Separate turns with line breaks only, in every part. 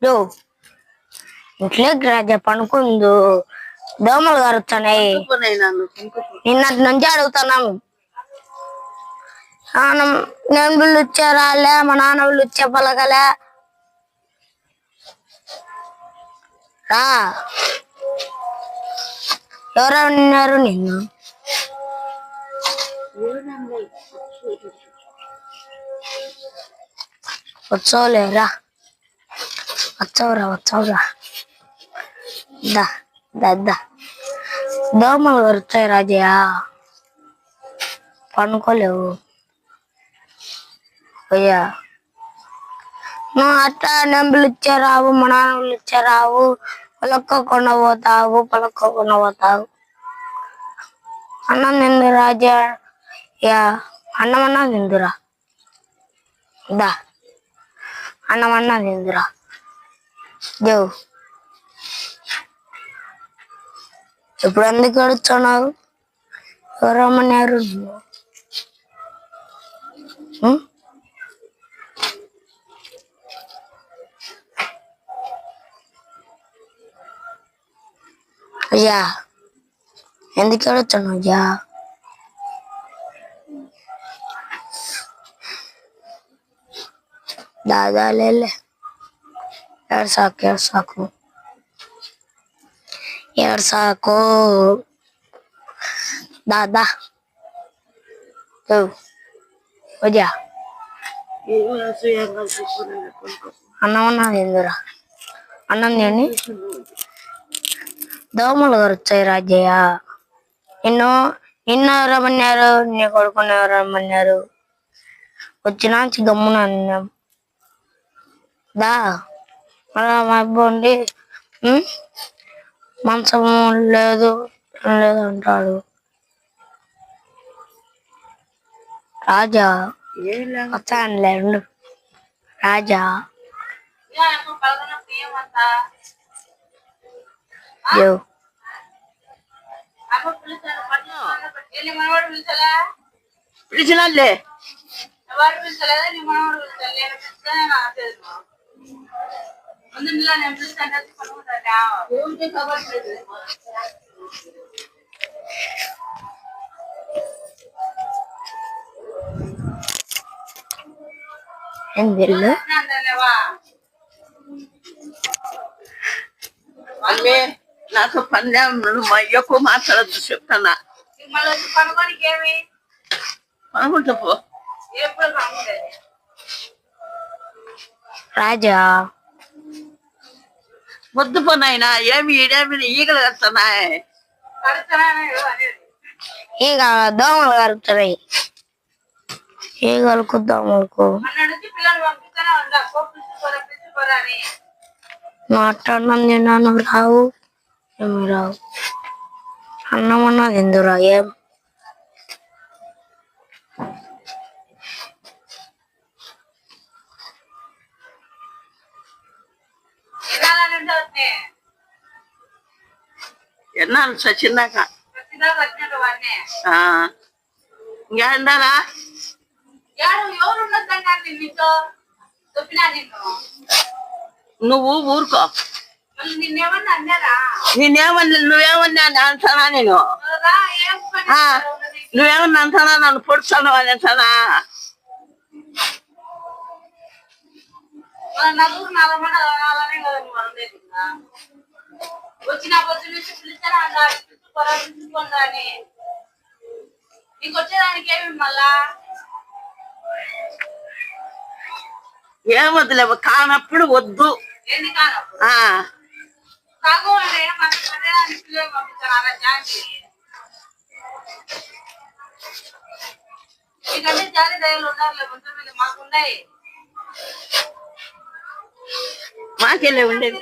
యో ఇంట్లోకి రాజా పనుకుందు దోమలు కరుతున్నాయి. నిన్నటి నుంచి అడుగుతున్నాను. నేను వీళ్ళు వచ్చారాలే, మా నాన్న వీళ్ళు వచ్చే పలకలే. రా, ఎవరన్నారు నిన్ను? వచ్చావులేరా, వచ్చావురా. దా దోమలు కరుతాయి రాజా, పనుకోలేవు. అయ్యా నువ్వు అట్లా నెంబులు ఇచ్చారావు, మా నాన్నలు ఇచ్చారావు, పలుక్కోకుండా పోతావు. అన్నం తిందు రాజా, అన్నమన్నా తిందురా. దా అన్నమన్నా తిందురా. దేవు ఇప్పుడు ఎందుకు అడుగుతున్నావు? ఎవరమ్మన్నారు? అయ్యా ఎందుకు అడుగుతున్నావు? అయ్యా దాదాలే ఏడ్సాకు దాదా వజా అన్నమన్నా తిందురా. అన్నం తిని దోమలు కరుస్తాయి రాజయ్య. నిన్ను ఎవరమ్మన్నారు? నీ కొడుకుని ఎవరమ్మన్నారు? వచ్చినాంచి గమ్మున అన్నాం. దా మా అబ్బండి మంచం లేదు అంటాడు. రాజా వచ్చానులే ఉండు. రాజా
పిలిచినాలే
ఎందుకు
నాకు పని ఎక్కువ మాట్లాడద్దు చెప్తానా. పనుకుంటా పో.
రాజా
వద్దు పోనాయనా, ఏమి ఈగలు కడుతున్నాయి.
ఈగ దోమలు కలుగుతున్నాయి. ఈగలకు దోమలకు అన్నం తిన్నాను రావు, ఏమి రావు. అన్నమన్నా తిందురా. ఏం
ఎన్నాళ్ళు సచ్చిందాక ఇంకేందారా? నువ్వు ఊరుకో. నువ్వేమన్నా అంటానా? నువ్వేమన్నా అంటానా? నన్ను పొడుస్తాను అని అంటానా?
వచ్చిన పొద్దు నుంచి పిలిచారా నీకు వచ్చేదానికి ఏమి మళ్ళా
ఏమొద్దులే, కానప్పుడు వద్దు.
ఏంది కానప్పుడు కాకు పంపించాను మీకంటే జాలి దయలు ఉండాలి. ముందు మాకున్నాయి.
మాకెళ్ళే ఉండేది.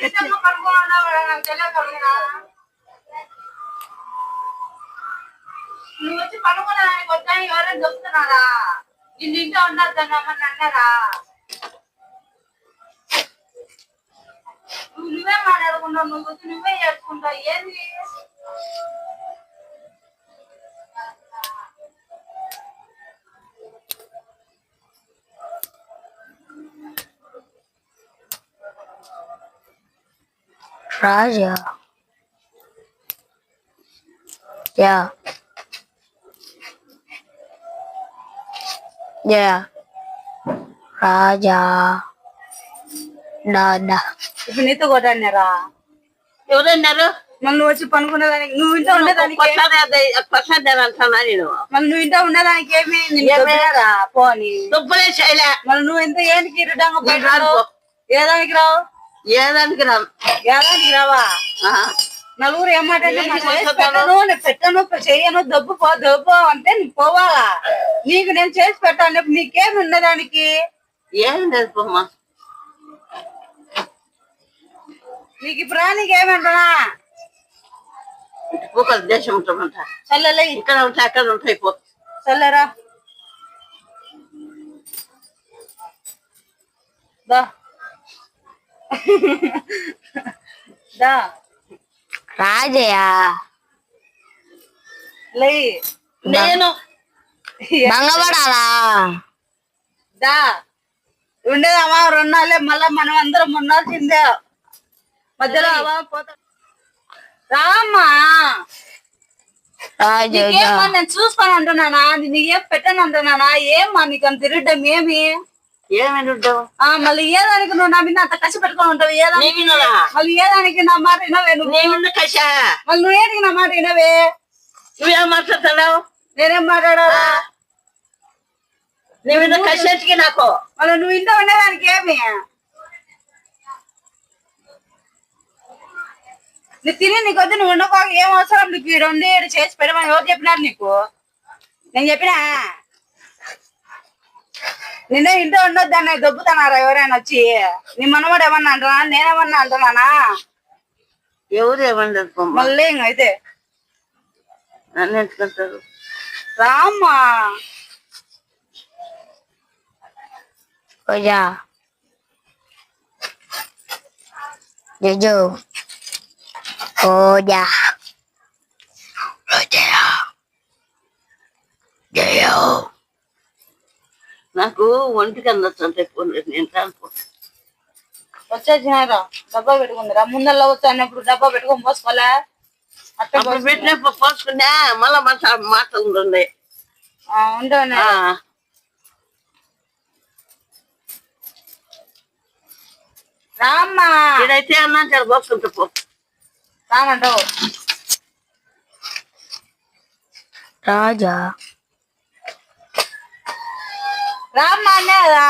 నువ్వు వచ్చి పనుకోవడానికి వచ్చాను. ఎవరైనా చెప్తున్నారా? నిన్ను ఇంట్లో ఉండద్దని అన్నారా? నువ్వే మాట్లాడుకుంటావు. నువ్వు వచ్చి నువ్వే చేసుకుంటావు. ఏంది
రాజా యా యా రాజా దాదా.
ఇప్పుడు నీతో కొట్టాడినారా?
ఎవరన్నారు?
మళ్ళీ నువ్వు వచ్చి పనుకునేదానికి, నువ్వు ఇంట్లో ఉండేదానికి,
అంటున్నా నేను.
మళ్ళీ నువ్వు ఇంట్లో ఉండేదానికి ఏమి నిన్ను పోని
దుబ్బలే చేయలే.
మళ్ళీ నువ్వు ఎంత ఏంటికి ఇరుడంగా పోయినావు? ఏదానికి రావు?
ఏదానికి రా?
ఏదానికి రావా? నలుగురు ఏమంటే పెట్టను చెయ్యను దబ్బు పో దబ్బు అంటే నీకు పోవాలా? నీకు నేను చేసి పెట్టాను, నీకేమి ఉండేదానికి?
ఏమి లేదు పోమ్మా.
నీకు ఇప్పుడు నీకు ఏమంటున్నా?
ఒక దేశం ఉంటామంట.
చల్లలే
ఇక్కడ ఉంటాయి అక్కడ ఉంటాయి పో.
చల్లరా దా దా
రాజయ్యా
లే
నేను
బంగపడాలా?
దా ఉండేదమ్మా 2 నాళ్ళే, మళ్ళా మనం అందరం ఉండాల్సిందే. మధ్యలో అమ్మా పోతా రామ్మా. నీకేమ్మా నేను చూసుకొని అంటున్నానా? నీకేం పెట్టాను అంటున్నానా? ఏమ్మా నీకు అంత తిరగడం ఏమి?
ఏమని ఉంటావు?
మళ్ళీ ఏదానికి నువ్వు నా మీద అంత కసి పెట్టుకొని ఉంటావు? ఏదానికి మళ్ళీ ఏదానికి నా మాట వినవే?
నువ్వు కష
మళ్ళీ నువ్వు ఏంటికి నా మాట వినవే?
నువ్వేం మాట్లాడుతున్నావు?
నేనేం మాట్లాడాలా?
నువ్వు కషకి నాకు
మళ్ళీ నువ్వు ఇంట్లో ఉండేదానికి ఏమి? నువ్వు తిని నీకు వద్దు, నువ్వు ఉండకో, ఏం అవసరం నీకు? ఈ 2 7 చేసి పెట్టమని ఎవరు చెప్పినారు నీకు? నేను చెప్పినా నిన్న ఇంట్లో ఉండొద్దు అన్న దొబ్బుతున్నారా ఎవరైనా వచ్చి? నీ మనవాడు ఏమన్నా అంటున్నా? నేనేమన్నా అంటున్నానా?
ఎవరు ఏమన్నారు?
మళ్ళీ అయితే
నన్ను ఎంచుకుంటారు.
రామ్మా
పూజా జజు పూజా రాజయ్య జయ.
నాకు ఒంటికి అందొచ్చు పోలేదు. నేను రాను.
వచ్చేసినారా? డబ్బా పెట్టుకుందిరా ముందల్లా వచ్చా అన్నప్పుడు డబ్బా పెట్టుకొని పోసుకోలే.
అప్పుడు పెట్టినప్పుడు పోసుకున్నా మళ్ళా మాటలు ఉండే.
ఉండేవాడిని రామ్మా.
ఇదైతే అన్నా చాలా పోసుకుంటా పో.
రానంటావు
రాజా
రామ్మా అన్నారా?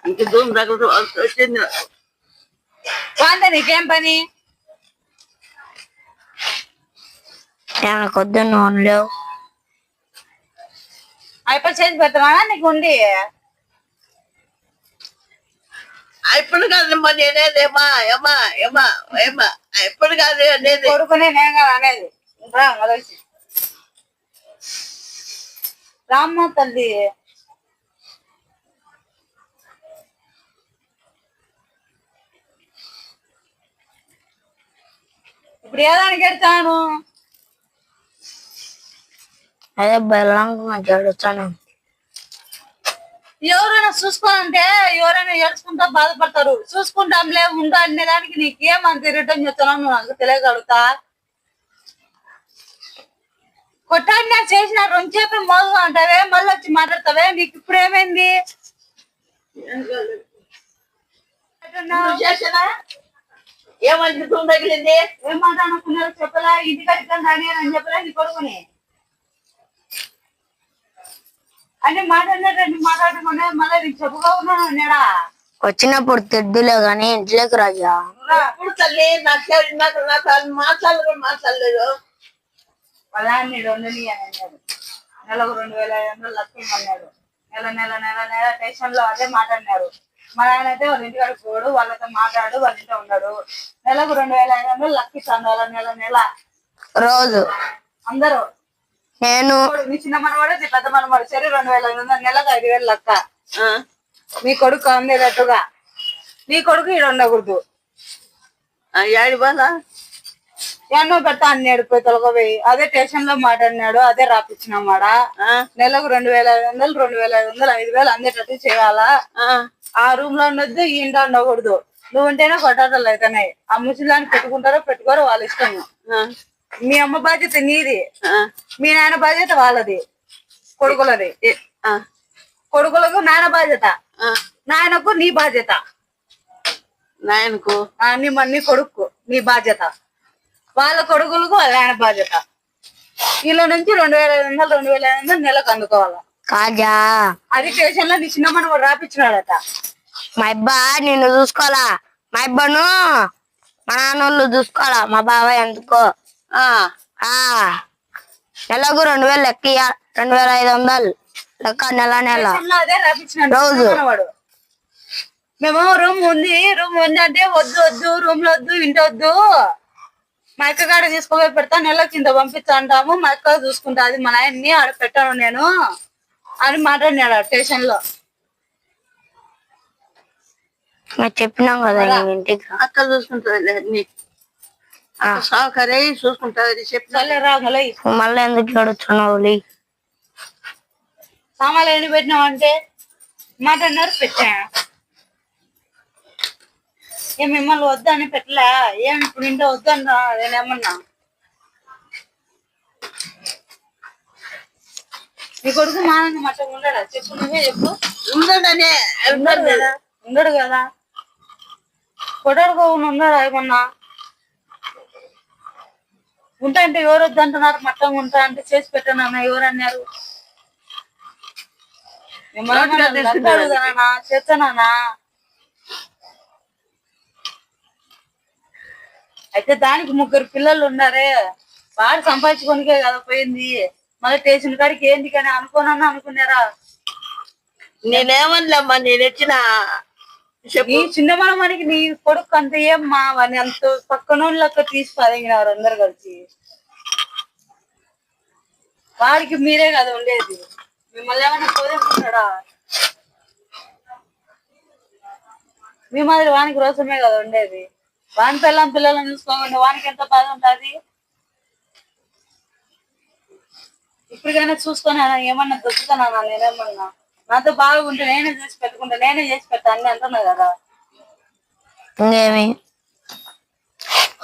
ఇంక దూరం దగ్గర వచ్చింది.
వాంట నీకేం పని?
కొద్దు నూనె లేవు.
అయిపోయి చేసి పెడతామా నీకు ఉండి?
ఇప్పుడు కాదు నేనేదేమా ఏమా ఏమా ఏమా ఎప్పుడు కాదు అనేది.
కొడుకునే నేను కాదు అనేది. మొదటి రామ్మ తల్లి ఇప్పుడు ఏదానికి ఎడతాను?
అదే బెల్లంగా జడుతాను.
ఎవరైనా చూసుకోవాలంటే ఎవరైనా ఏడ్చుకుంటా బాధపడతారు. చూసుకుంటాంలే ఉందా అనే దానికి నీకేమంత రిటర్న్ చేస్తున్నావు నాకు తెలియగలుగుతా. కొట్టాడినా చేసిన 2 చేపలు మోదుగా అంటావే, మళ్ళీ వచ్చి మాట్లాడతావే. నీకు ఇప్పుడు ఏమైంది?
ఏమంటే తగిలింది?
ఏమంటానుకున్నారు చెప్పలా? ఇంటి కట్టుకొని అని చెప్పలే నీ కొడుకుని అంటే మాట్లాడుకునే మళ్ళీ నీకు చెప్పుగా ఉన్నాను నేడా.
వచ్చినప్పుడు తిడ్డులే గాని ఇంట్లోకి రాజా.
ఇప్పుడు తల్లి నాకు మాట్లాడలేదు.
పలాన్ని 2 అని అన్నాడు. నెలకు 2,500 లక్షలు అన్నాడు. నెల స్టేషన్ లో అదే మాట్లాడినారు. మా ఆయన అయితే వాళ్ళ ఇంటికాడ పోడు, వాళ్ళతో మాట్లాడు, వాళ్ళ ఇంట్లో ఉన్నాడు. నెలకు 2,500 లక్ష ఇస్తాను నెల
రోజు
అందరూ.
నేను
మీ చిన్న మనవాడు పెద్ద మనవాడు సరే 2,500 నెలకు 5,000 లెక్క. మీ కొడుకు అందేటట్టుగా నీ కొడుకు ఈడ ఉండకూడదు.
ఏడి బాల
ఎన్నో పెడతా అన్నాడు పోయి తొలగపోయి అదే స్టేషన్ లో మాట్లాడినాడు అదే రాపించినామాడా నెలకు 2,500 2,500 5,000 అందేటట్టు చేయాలా ఆ రూమ్ లో ఉండొద్దు ఈ ఇంట్లో ఉండకూడదు నువ్వు ఉంటేనే కొట్టాటలు అవుతున్నాయి ఆ ముసలిదాన్ని పెట్టుకుంటారో పెట్టుకోరో వాళ్ళ ఇష్టం మీ అమ్మ బాధ్యత నీది మీ నాయన బాధ్యత వాళ్ళది కొడుకులది కొడుకులకు నాయన బాధ్యత నాయనకు నీ బాధ్యత
నాయనకు
నీ కొడుకు నీ బాధ్యత వాళ్ళ కొడుకులకు వాళ్ళ ఆయన బాధ్యత వీళ్ళ నుంచి 2,500 2,500 నెలకు అందుకోవాలా
కాజా
అది స్టేషన్ లో నీ చిన్న మనం రాపించినాడట
మా అబ్బా నిన్ను చూసుకోవాలా మా అబ్బను మా నాన్నోళ్ళు చూసుకోవాలా మా బాబాయ్ ఎందుకో నెలకు 2,000 లెక్క 2,500 లెక్క నెల
అదే రాపించినాడు
రోజు
వాడు మేము రూమ్ ఉంది అంటే వద్దు రూమ్ లో వద్దు ఇంటి వద్దు మా అక్క కాడ తీసుకోపోయి పెడతా నెలకి ఇంత పంపిస్తా అంటాము మా అక్క చూసుకుంటా అది మా నాయన్ని ఆడ పెట్టాను నేను అని మాట్లాడినాడు స్టేషన్ లో
చెప్పినాం కదా ఇంటికి
అక్క చూసుకుంటుంది సౌకర్య చూసుకుంటది చెప్పలే
రాగలై
మళ్ళీ ఎందుకు ఏడుచున్నావు
సామాన్లు ఎన్ని పెట్టినావంటే మాట్లాడినారు పెట్టా ఏం మిమ్మల్ని వద్దని పెట్టలే ఏం ఇప్పుడు ఇంట్లో వద్దన్నా నేనేమన్నా నీ కొడుకు మానంగా మట్టగా ఉండడా చెప్పు నువ్వే చెప్పు
ఉండడనే
ఉండడు కదా కొట్టడుకోకుండా ఉండడా ఏమన్నా ఉంటా అంటే ఎవరు వద్దంటున్నారు మట్టంగా ఉంటా అంటే చేసి పెట్టానన్నా ఎవరు అన్నారు అడుగుతానా చేస్తానా అయితే దానికి 3 పిల్లలు ఉన్నారే వాడు సంపాదించుకోనికే కదా పోయింది మళ్ళీ స్టేషన్ కాడికి ఏంది కానీ అనుకోనన్నా అనుకున్నారా
నేనేమనలేమ్మా నేను వచ్చిన
నీ చిన్న మనకి నీ కొడుకు అంత ఏమ్మా వాడిని అంత పక్కనోళ్ళక్క తీసి పదగినారు అందరు కలిసి వాడికి మీరే కదా ఉండేది మిమ్మల్ని ఏమన్నా పోదేసుకుంటాడా మీ మాదిరి వానికి రోసమే కదా ఉండేది వాని పిల్లలను చూసుకోకుండా వానికి ఎంత బాధ ఉంటుంది ఇప్పటికైనా చూసుకొని ఏమన్నా దొక్కుతానా నేనేమన్నా నాతో బాగుంటే నేనే చేసి పెట్టుకుంటా నేనే చేసి పెట్టా అన్ని అంటున్నా కదా
ఇంకేమి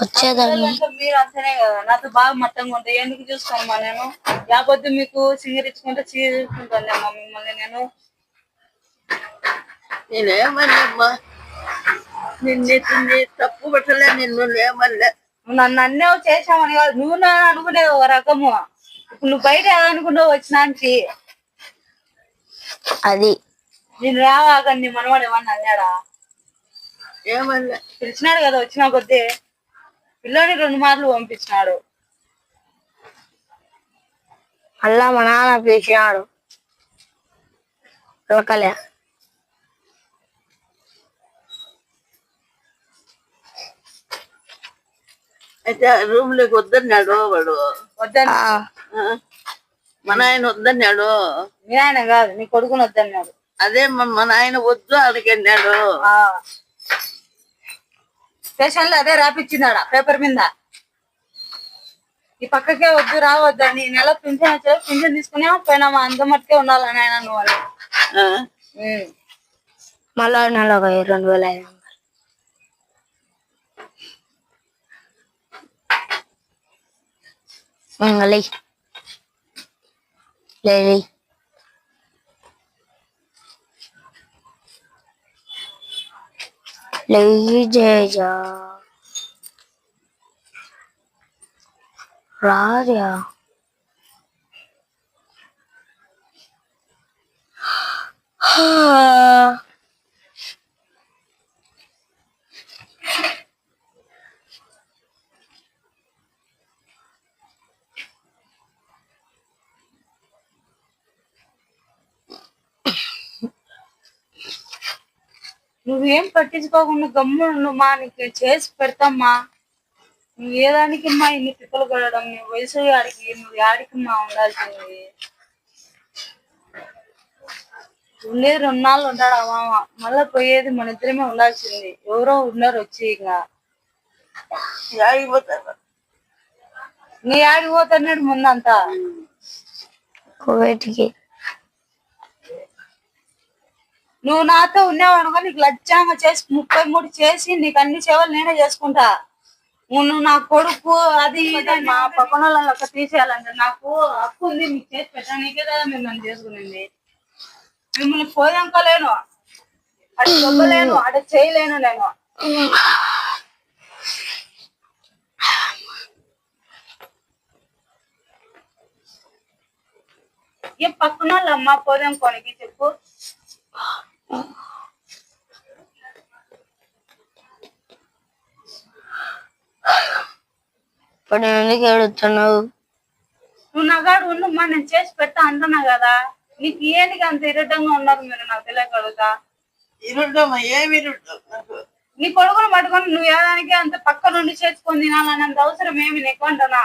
వచ్చేదాన్ని
మీరు అంతనే కదా నాతో బాగా మట్టంగా ఉంటాయి ఎందుకు చూసుకోనమ్మా నేను లేకపోతే మీకు చీరించుకుంటే చీరించుకుంటానమ్మా మిమ్మల్ని
నేనేమన్నామ్మా నిన్ను తప్పు పెట్టలే నిన్ను ఏమనలే
నన్ను అన్నే చేసామని కాదు నువ్వు నన్ను అనుకునేది ఒక రకము ఇప్పుడు నువ్వు బయట అనుకుంటావు వచ్చినానికి
అది
నేను రావాగండి మనవాడు ఏమన్నా అన్నాడా
ఏమనలే
పిలిచినాడు కదా వచ్చినా కొద్దీ పిల్లోని 2 మార్లు పంపించినాడు
మళ్ళా మా నాన్న పిలిచినాడు పిలకలే
అయితే రూమ్ లోకి వద్దన్నాడు వాడు
వద్దని
మా నాయన వద్దన్నాడు
మీ ఆయన కాదు నీ కొడుకుని వద్దన్నాడు
అదే మా నాయన వద్దు అడిగన్నాడు
స్టేషన్ లో అదే రాపిచ్చిందాడా పేపర్ మీద ఈ పక్కకే వద్దు రావద్దని నెల పింఛన్ తీసుకునే పోయినామా అంత మట్టుకే ఉండాలని ఆయన నువ్వు అని
మళ్ళా నెల 2,500 జయ రాజా
నువ్వేం పట్టించుకోకుండా గమ్మును మా నీకు చేసి పెడతామ్మా నువ్వు ఏదానికి మా ఇన్ని తిప్పలు పడడం నీ వయసు ఆడికి నువ్వు ఆడికి మా ఉండాల్సింది ఉండేది 2 నాళ్ళు ఉంటాడా మామ మళ్ళా పోయేది మన ఇద్దరమే ఉండాల్సింది ఎవరో ఉన్నారు వచ్చి ఇంకా
ఆగిపోతారు
నీ ఆడికి పోతున్నాడు ముందంతా.
కువైట్కి.
నువ్వు నాతో ఉన్నావు అనుకో, నీకు లజ్జంగా చేసి 33 చేసి నీకు అన్ని సేవలు నేనే చేసుకుంటా. నువ్వు నా కొడుకు అది ఇది మా పక్కన వాళ్ళకి తీసేయాలంటే నాకు హక్కు ఉంది. మీకు చేసి పెట్టడానికే కదా మిమ్మల్ని చేసుకునింది. మిమ్మల్ని పోయానుకోలేను, అటు దొబ్బలేను, అటు చేయలేను నేను. ఏ పక్కన వాళ్ళు అమ్మ పోదాం కొనికి చెప్పు.
ఇప్పుడు ఎందుకు ఏడుతున్నావు?
నువ్వు నాగాడు ఉండమ్మా, నేను చేసి పెట్టా అంటున్నా కదా. నీకు ఏంటికి అంత ఇరటంగా ఉన్నారు మీరు? నాకు తెలియకడుగుతా.
ఇరుడ్డమ్మా, ఏమి ఇరుడ్డం నాకు?
నీ కొడుకును పట్టుకొని నువ్వు ఏదానికి అంత పక్క నుండి చేసుకొని తినాలని అంత అవసరం ఏమి నీకు అంటున్నా.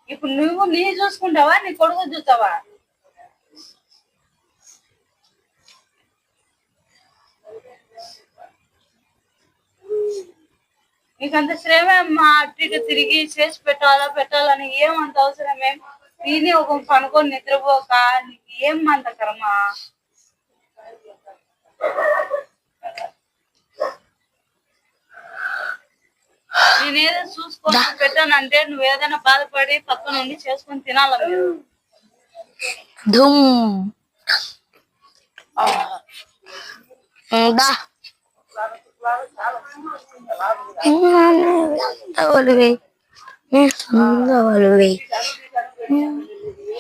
ఇప్పుడు నువ్వు నీ చూసుకుంటావా, నీ కొడుకు చూస్తావా? నీకంత శ్రమ అమ్మా, అటు ఇటు తిరిగి చేసి పెట్టాలని ఏమంత అవసరం ఏం? తిని ఒక పనుకొని నిద్రపోక నీకు ఏం అంత కర్మ? నేనేదో చూసుకొని పెట్టానంటే నువ్వు ఏదైనా బాధపడి పక్క నుండి చేసుకొని తినాల మీరు.
ధూమ్ దా వాళ్ళవి